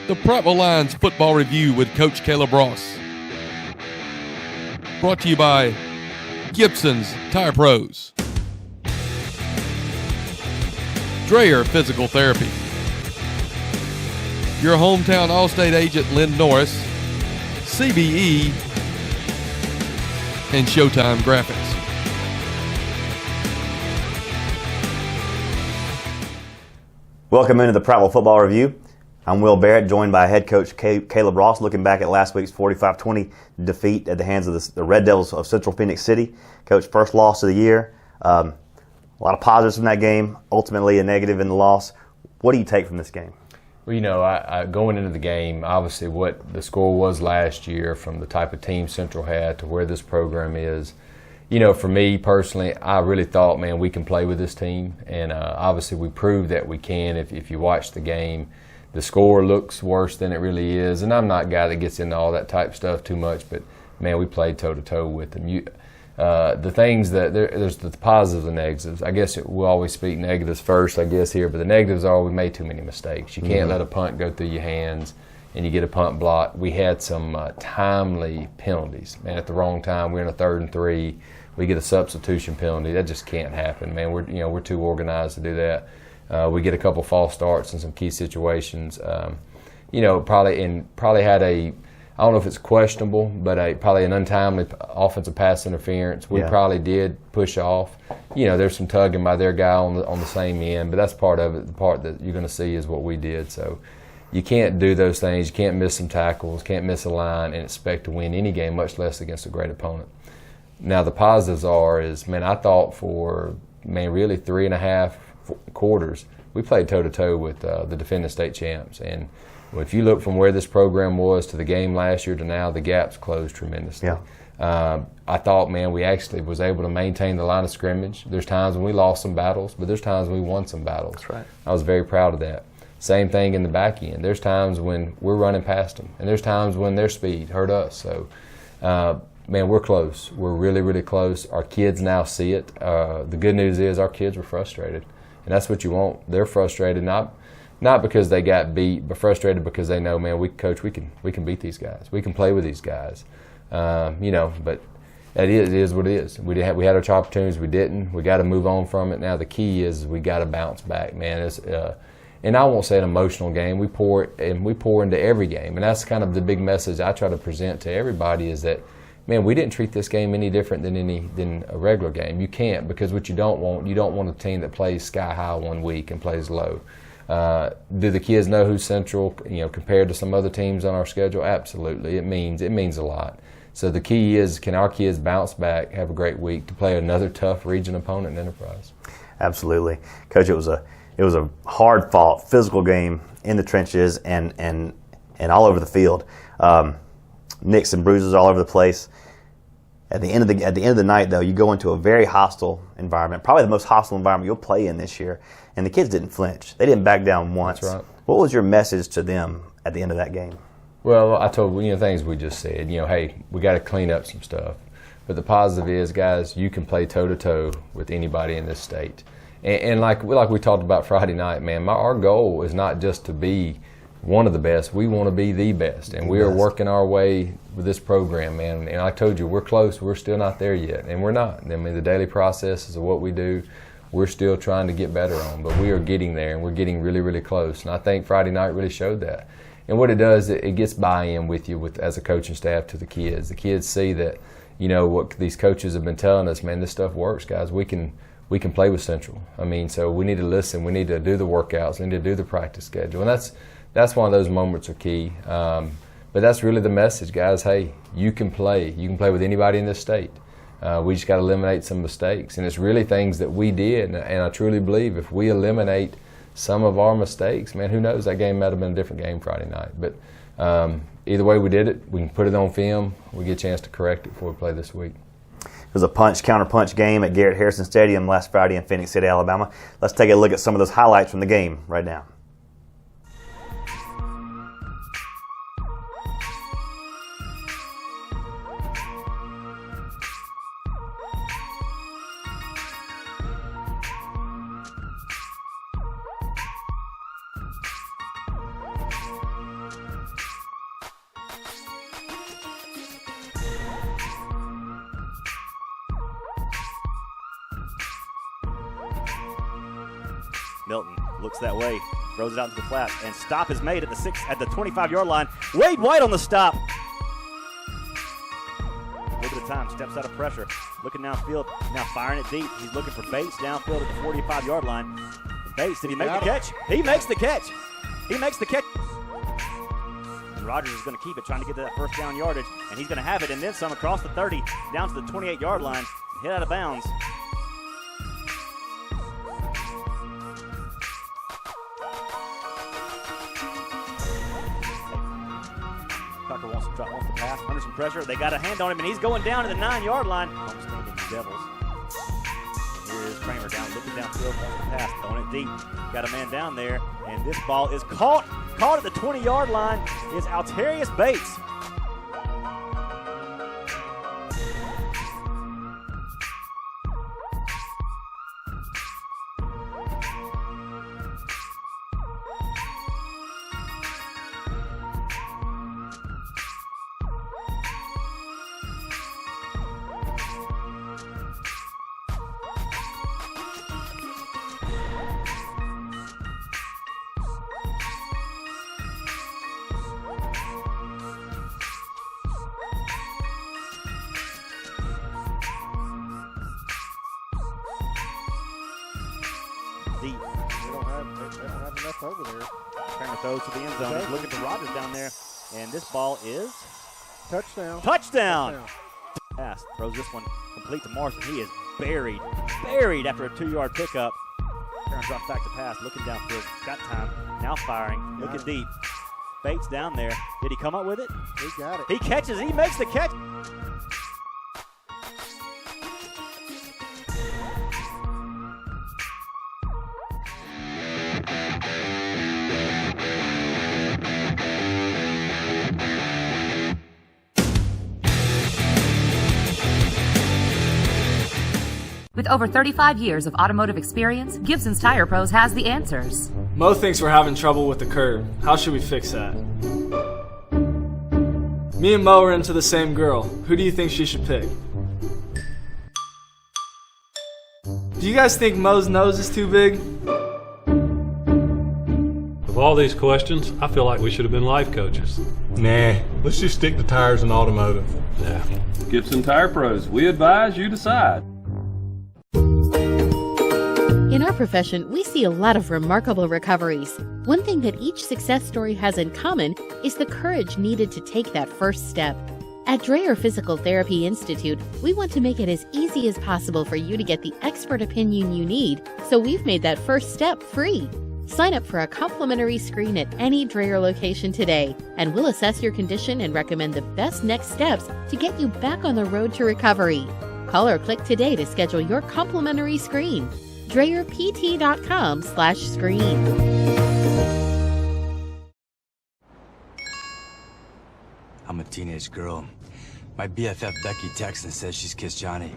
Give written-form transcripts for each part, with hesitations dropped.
The Prattville Lions Football Review with Coach Caleb Ross. Brought to you by Gibson's Tire Pros. Dreyer Physical Therapy. Your hometown Allstate agent Lynn Norris. CBE. And Showtime Graphics. Welcome into the Prattville Football Review. I'm Will Barrett, joined by head coach Caleb Ross, looking back at last week's 45-20 defeat at the hands of the Red Devils of Central Phoenix City. Coach, first loss of the year. A lot of positives from that game, ultimately a negative in the loss. What do you take from this game? Well, you know, I going into the game, obviously what the score was last year from the type of team Central had to where this program is. You know, for me personally, I really thought, man, we can play with this team. And obviously we proved that we can if you watch the game. The score looks worse than it really is. And I'm not a guy that gets into all that type of stuff too much, but, man, we played toe-to-toe with them. The things that there's the positives and negatives. I guess we'll always speak negatives first, I guess, here. But the negatives are we made too many mistakes. You can't let a punt go through your hands and you get a punt block. We had some timely penalties. Man, at the wrong time, we're in a 3rd and 3. We get a substitution penalty. That just can't happen, man. We're too organized to do that. We get a couple false starts in some key situations. Probably had I don't know if it's questionable, but probably an untimely offensive pass interference. We probably did push off. You know, there's some tugging by their guy on the same end, but that's part of it. The part that you're going to see is what we did. So you can't do those things. You can't miss some tackles, can't miss a line, and expect to win any game, much less against a great opponent. Now the positives I thought for really 3.5 quarters, we played toe-to-toe with the defending state champs. And if you look from where this program was to the game last year to now, the gap's closed tremendously. Yeah. I thought, man, we actually was able to maintain the line of scrimmage. There's times when we lost some battles, but there's times when we won some battles. That's right. I was very proud of that. Same thing in the back end. There's times when we're running past them, and there's times when their speed hurt us. So, man, we're close. We're really, really close. Our kids now see it. The good news is our kids were frustrated. And that's what you want. They're frustrated, not because they got beat, but frustrated because they know, man, we can beat these guys. We can play with these guys. But it is what it is. We had our opportunities, we didn't. We got to move on from it. Now the key is we got to bounce back, man. And I won't say an emotional game. We pour into every game, and that's kind of the big message I try to present to everybody is that, man, we didn't treat this game any different than a regular game. You can't, because what you don't want a team that plays sky high one week and plays low. Do the kids know who's Central, compared to some other teams on our schedule? Absolutely. It means a lot. So the key is, can our kids bounce back, have a great week to play another tough region opponent in Enterprise? Absolutely. Coach, it was a hard-fought, physical game in the trenches and all over the field. Nicks and bruises all over the place. At the end of the night, though, you go into a very hostile environment, probably the most hostile environment you'll play in this year, and the kids didn't flinch. They didn't back down once. That's right. What was your message to them at the end of that game? Well, I told things we just said. Hey, we got to clean up some stuff. But the positive is, guys, you can play toe-to-toe with anybody in this state. And like we talked about Friday night, man, our goal is not just to be one of the best. We want to be the best, and we are working our way with this program, man. And I told you, we're close. We're still not there yet, and we're not. I mean, the daily processes of what we do, we're still trying to get better on, but we are getting there, and we're getting really, really close. And I think Friday night really showed that. And what it does, it gets buy-in with you as a coaching staff to the kids. The kids see that, what these coaches have been telling us, man, this stuff works, guys. We can play with Central. I mean, so we need to listen. We need to do the workouts. We need to do the practice schedule, and that's one of those moments are key. But that's really the message, guys. Hey, you can play. You can play with anybody in this state. We just got to eliminate some mistakes. And it's really things that we did. And I truly believe if we eliminate some of our mistakes, man, who knows? That game might have been a different game Friday night. But either way we did it, we can put it on film. We get a chance to correct it before we play this week. It was a punch-counter-punch game at Garrett Harrison Stadium last Friday in Phoenix City, Alabama. Let's take a look at some of those highlights from the game right now. Milton looks that way, throws it out to the flat, and stop is made at the 25-yard line. Wade White on the stop. A little bit of time, steps out of pressure, looking downfield, now firing it deep. He's looking for Bates downfield at the 45-yard line. Bates, did he make the catch? He makes the catch. He makes the catch. And Rogers is going to keep it, trying to get to that first down yardage, and he's going to have it, and then some across the 30, down to the 28-yard line, hit out of bounds. Tucker wants to pass, under some pressure. They got a hand on him, and he's going down to the 9-yard line. Homestanding Devils. Here's Kramer down, looking downfield, wants to pass, throwing it deep. Got a man down there, and this ball is caught. Caught at the 20-yard line is Altarius Bates. Deep. They don't have enough over there. Kramer throws to the end zone. He's looking for Rogers down there. And this ball is touchdown. Touchdown! Pass. Throws this one complete to Morrison. He is buried after a 2-yard pickup. Kramer drops back to pass, looking downfield. Got time. Now firing. Looking deep. Bates down there. Did he come up with it? He got it. He catches. He makes the catch. With over 35 years of automotive experience, Gibson's Tire Pros has the answers. Mo thinks we're having trouble with the curb. How should we fix that? Me and Mo are into the same girl. Who do you think she should pick? Do you guys think Mo's nose is too big? Of all these questions, I feel like we should have been life coaches. Nah, let's just stick to tires and automotive. Yeah. Gibson Tire Pros, we advise, you decide. In our profession, we see a lot of remarkable recoveries. One thing that each success story has in common is the courage needed to take that first step. At Dreyer Physical Therapy Institute, we want to make it as easy as possible for you to get the expert opinion you need, so we've made that first step free. Sign up for a complimentary screen at any Dreyer location today, and we'll assess your condition and recommend the best next steps to get you back on the road to recovery. Call or click today to schedule your complimentary screen. DreyerPT.com/screen. I'm a teenage girl. My BFF Becky texts and says she's kissed Johnny.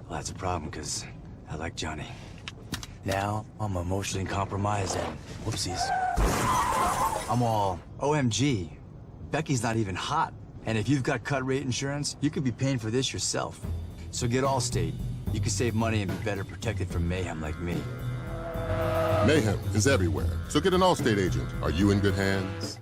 Well, that's a problem because I like Johnny. Now I'm emotionally compromised and whoopsies. I'm all, OMG, Becky's not even hot. And if you've got cut rate insurance, you could be paying for this yourself. So get Allstate. You can save money and be better protected from mayhem like me. Mayhem is everywhere, so get an Allstate agent. Are you in good hands?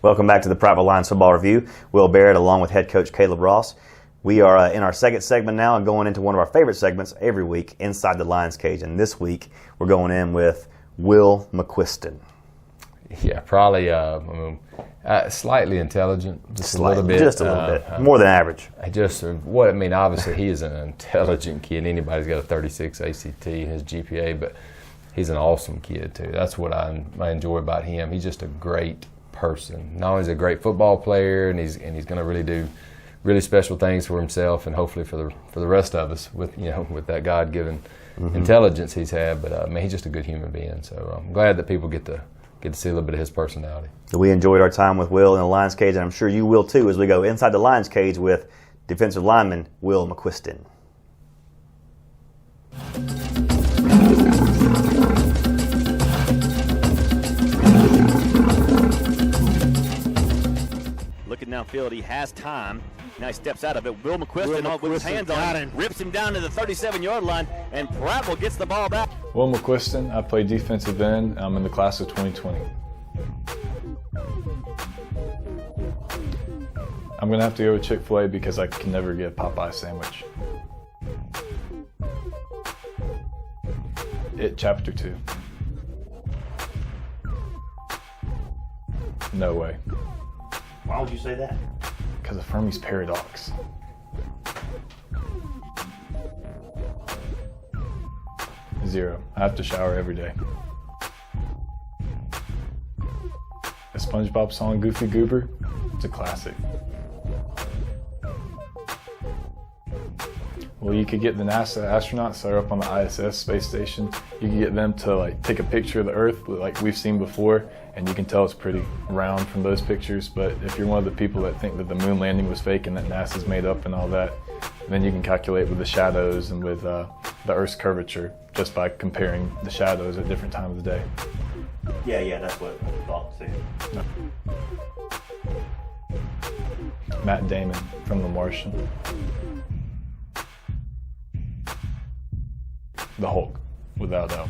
Welcome back to the Prattville Lions Football Review. Will Barrett along with head coach Caleb Ross. We are in our second segment now and going into one of our favorite segments every week, Inside the Lions Cage. And this week, we're going in with Will Mcquiston. Yeah, probably slightly intelligent, just a little bit. Just a little bit, more than average. Obviously he is an intelligent kid. Anybody's got a 36 ACT in his GPA, but he's an awesome kid too. That's what I enjoy about him. He's just a great person. Not only is he a great football player, and he's going to really do really special things for himself and hopefully for the rest of us with that God-given intelligence he's had. But he's just a good human being. So I'm glad that people get to see a little bit of his personality. We enjoyed our time with Will in the Lions Cage, and I'm sure you will too as we go inside the Lions Cage with defensive lineman Will Mcquiston. looking downfield. He has time. Now he steps out of it. Will McQuiston with his hands on him, rips him down to the 37-yard line, and Prattville gets the ball back. Will Mcquiston, I play defensive end. I'm in the class of 2020. I'm going to have to go with Chick-fil-A because I can never get a Popeye sandwich. It Chapter 2. No way. Why would you say that? Because of Fermi's paradox. Zero. I have to shower every day. A SpongeBob song, Goofy Goober, it's a classic. Well, you could get the NASA astronauts that are up on the ISS space station. You can get them to take a picture of the Earth like we've seen before, and you can tell it's pretty round from those pictures. But if you're one of the people that think that the moon landing was fake and that NASA's made up and all that, then you can calculate with the shadows and with the Earth's curvature just by comparing the shadows at different times of the day. Yeah, that's what I thought too. No. Matt Damon from The Martian. The Hulk, without a doubt.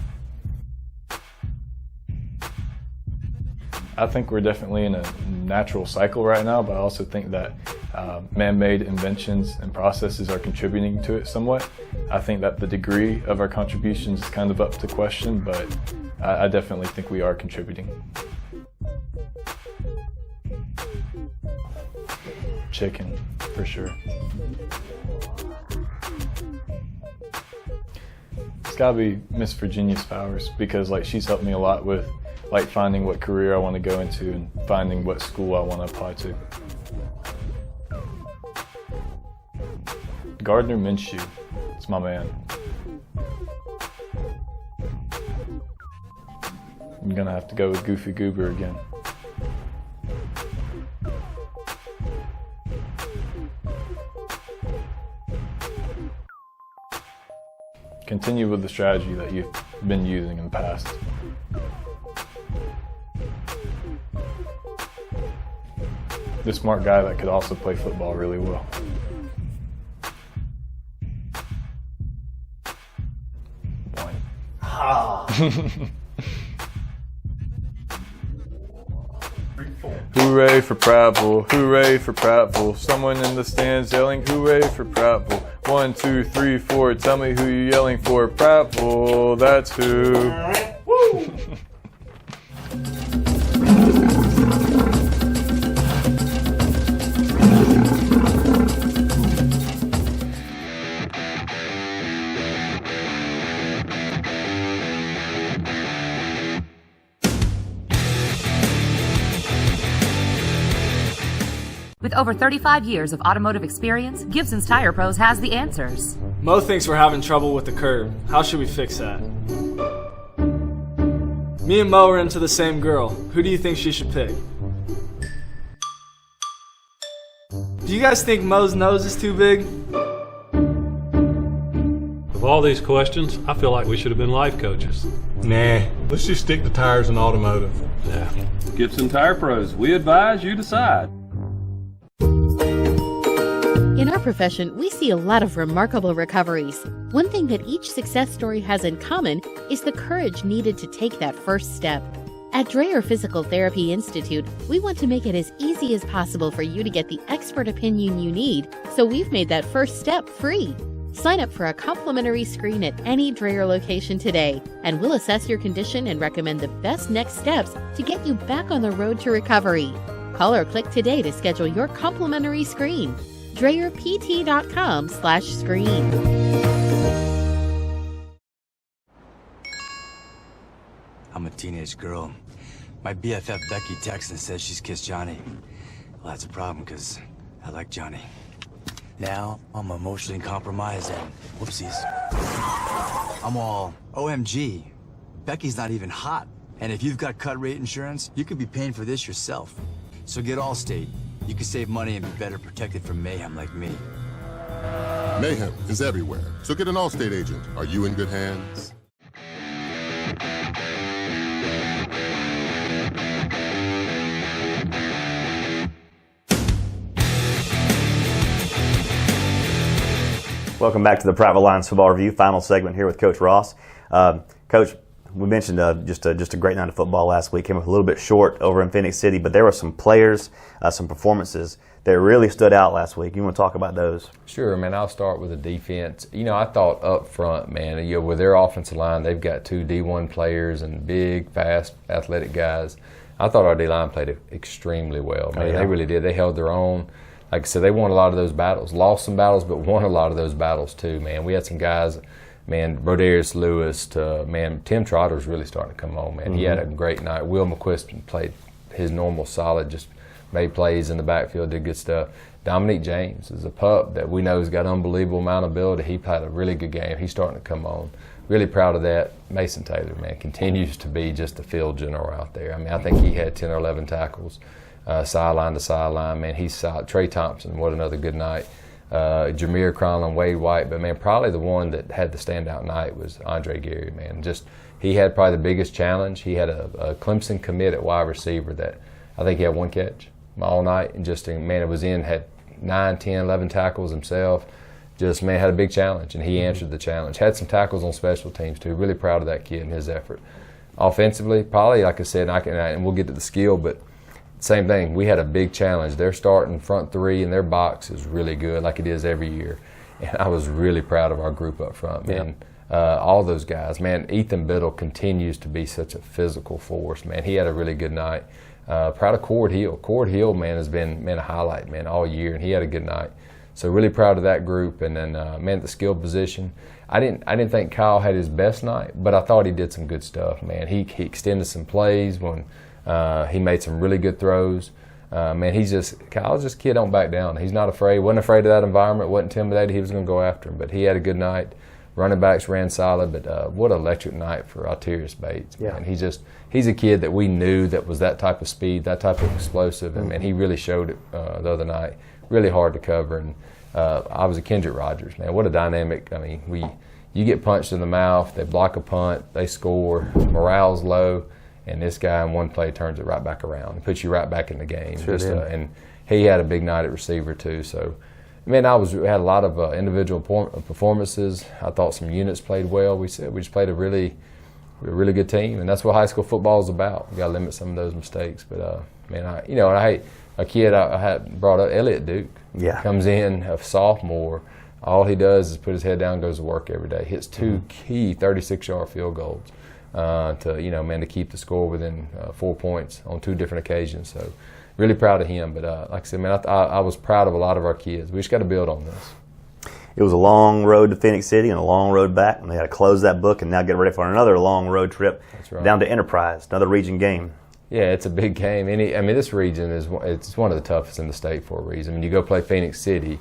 I think we're definitely in a natural cycle right now, but I also think that man-made inventions and processes are contributing to it somewhat. I think that the degree of our contributions is kind of up to question, but I definitely think we are contributing. Chicken, for sure. It's gotta be Miss Virginia Spowers because she's helped me a lot with finding what career I want to go into and finding what school I want to apply to. Gardner Minshew, it's my man. I'm gonna have to go with Goofy Goober again. Continue with the strategy that you've been using in the past. The smart guy that could also play football really well. Hooray for Prattville, hooray for Prattville. Someone in the stands yelling hooray for Prattville. 1, 2, 3, 4, tell me who you're yelling for. Prattville, that's who. Woo! With over 35 years of automotive experience, Gibson's Tire Pros has the answers. Mo thinks we're having trouble with the curb. How should we fix that? Me and Mo are into the same girl. Who do you think she should pick? Do you guys think Mo's nose is too big? Of all these questions, I feel like we should have been life coaches. Nah, let's just stick to tires and automotive. Yeah. Gibson Tire Pros, we advise, you decide. In our profession, we see a lot of remarkable recoveries. One thing that each success story has in common is the courage needed to take that first step. At Dreyer Physical Therapy Institute, we want to make it as easy as possible for you to get the expert opinion you need, so we've made that first step free. Sign up for a complimentary screen at any Dreyer location today, and we'll assess your condition and recommend the best next steps to get you back on the road to recovery. Call or click today to schedule your complimentary screen. DreyerPT.com/screen. I'm a teenage girl. My BFF Becky texts and says she's kissed Johnny. Well, that's a problem because I like Johnny. Now I'm emotionally compromised and whoopsies. I'm all, OMG, Becky's not even hot. And if you've got cut rate insurance, you could be paying for this yourself. So get Allstate. You can save money and be better protected from mayhem like me. Mayhem is everywhere, so get an Allstate agent. Are you in good hands? Welcome back to the Prattville Lions Football Review, final segment here with Coach Ross. Coach, we mentioned just a great night of football last week. Came up a little bit short over in Phoenix City, but there were some players, some performances that really stood out last week. You want to talk about those? Sure, man. I'll start with the defense. I thought up front, man, with their offensive line, they've got 2 D1 players and big, fast, athletic guys. I thought our D-line played extremely well. Man, They really did. They held their own. Like I said, they won a lot of those battles. Lost some battles, but won a lot of those battles too, man. We had some guys, man, Broderius Lewis Tim Trotter's really starting to come on, man. He had a great night. Will McQuiston played his normal solid, just made plays in the backfield, did good stuff. Dominique James is a pup that we know has got unbelievable amount of ability. He played a really good game. He's starting to come on. Really proud of that. Mason Taylor, man, continues to be just a field general out there. I mean, I think he had 10 or 11 tackles. Sideline to sideline, man, he's solid. Trey Thompson, what another good night. Jameer Conlon, Wade White, but man, probably the one that had the standout night was Andre Gary, man. He had probably the biggest challenge. He had a Clemson commit at wide receiver that I think he had 1 catch all night, and had 9, 10, 11 tackles himself. Had a big challenge, and he answered the challenge. Had some tackles on special teams too. Really proud of that kid and his effort. Offensively, probably, like I said, and we'll get to the skill, but same thing. We had a big challenge. Their starting front 3 in their box is really good, like it is every year. And I was really proud of our group up front, man. All those guys, man. Ethan Biddle continues to be such a physical force, man. He had a really good night. Proud of Cord Hill. Cord Hill, man, has been a highlight, man, all year, and he had a good night. So really proud of that group. And then, man, the skill position. I didn't think Kyle had his best night, but I thought he did some good stuff, man. He extended some plays when he made some really good throws. Man, Kyle's just kid don't back down. He's not afraid. Wasn't afraid of that environment. Wasn't intimidated. He was going to go after him. But he had a good night. Running backs ran solid. But what an electric night for Alterius Bates. Man. He's a kid that we knew that was that type of speed, that type of explosive, and man, he really showed it the other night. Really hard to cover. And I was a Kendrick Rogers, man. What a dynamic. I mean, you get punched in the mouth. They block a punt. They score. Morale's low. And this guy in one play turns it right back around and puts you right back in the game. And he had a big night at receiver too. So, man, we had a lot of individual performances. I thought some units played well. We just played a really good team, and that's what high school football is about. We got to limit some of those mistakes. But man, I hate a kid I had brought up, Elliott Duke. Yeah, comes in a sophomore. All he does is put his head down, and goes to work every day. Hits 2 key 36-yard field goals. To keep the score within 4 points on 2 different occasions. So really proud of him. But like I said, man, I was proud of a lot of our kids. We just got to build on this. It was a long road to Phoenix City and a long road back, and they had to close that book and now get ready for another long road trip down to Enterprise, another region game. Yeah, it's a big game. This region it's one of the toughest in the state for a reason. I mean, you go play Phoenix City.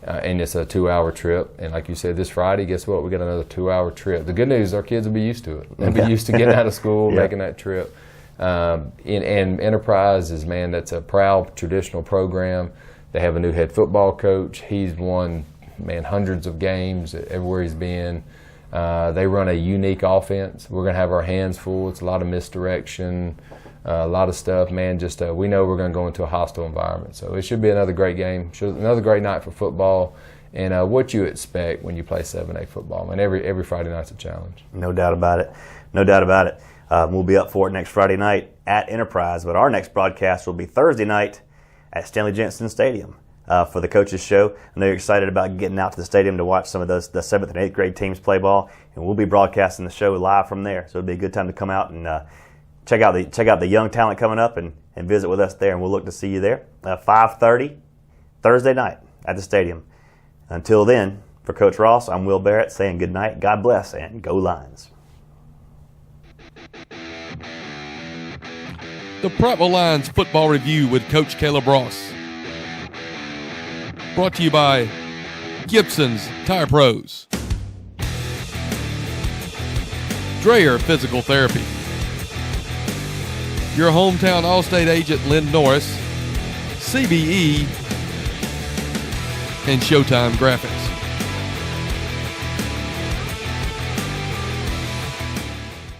And it's a 2-hour trip. And like you said, this Friday, guess what? We got another 2-hour trip. The good news is our kids will be used to it. They'll be used to getting out of school, making that trip. And Enterprise is, man, that's a proud traditional program. They have a new head football coach. He's won, man, hundreds of games everywhere he's been. They run a unique offense. We're going to have our hands full. It's a lot of misdirection. A lot of stuff, man. We know we're going to go into a hostile environment, so it should be another great game, another great night for football, and what you expect when you play 7A football. And every Friday night's a challenge. No doubt about it. No doubt about it. We'll be up for it next Friday night at Enterprise, but our next broadcast will be Thursday night at Stanley Jensen Stadium for the coaches show. I know you're excited about getting out to the stadium to watch some of the 7th and 8th grade teams play ball, and we'll be broadcasting the show live from there. So it'll be a good time to come out and check out the young talent coming up and visit with us there, and we'll look to see you there. 5:30 Thursday night at the stadium. Until then, for Coach Ross, I'm Will Barrett saying good night, God bless, and go Lions. The Prattville Lions Football Review with Coach Caleb Ross. Brought to you by Gibson's Tire Pros, Dreyer Physical Therapy, your hometown Allstate agent Lynn Norris, CBE, and Showtime Graphics.